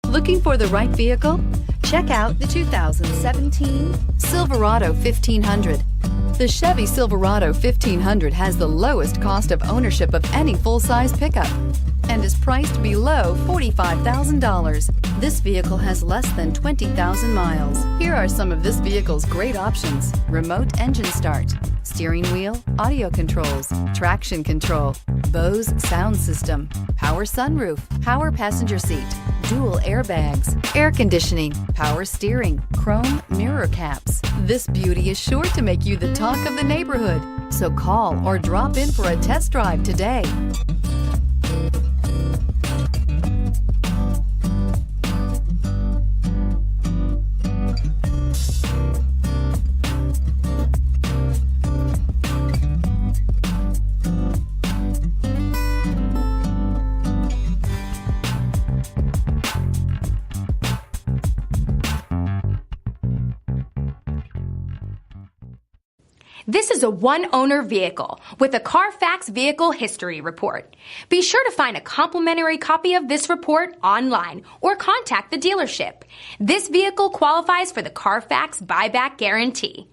Looking for the right vehicle? Check out the 2017 Silverado 1500. The Chevy Silverado 1500 has the lowest cost of ownership of any full-size pickup and is priced below $45,000. This vehicle has less than 20,000 miles. Here are some of this vehicle's great options: remote engine start, steering wheel audio controls, traction control, Bose sound system, power sunroof, power passenger seat, dual airbags, air conditioning, power steering, chrome mirror caps. This beauty is sure to make you the talk of the neighborhood. So call or drop in for a test drive today. This is a one-owner vehicle with a Carfax Vehicle History Report. Be sure to find a complimentary copy of this report online or contact the dealership. This vehicle qualifies for the Carfax Buyback Guarantee.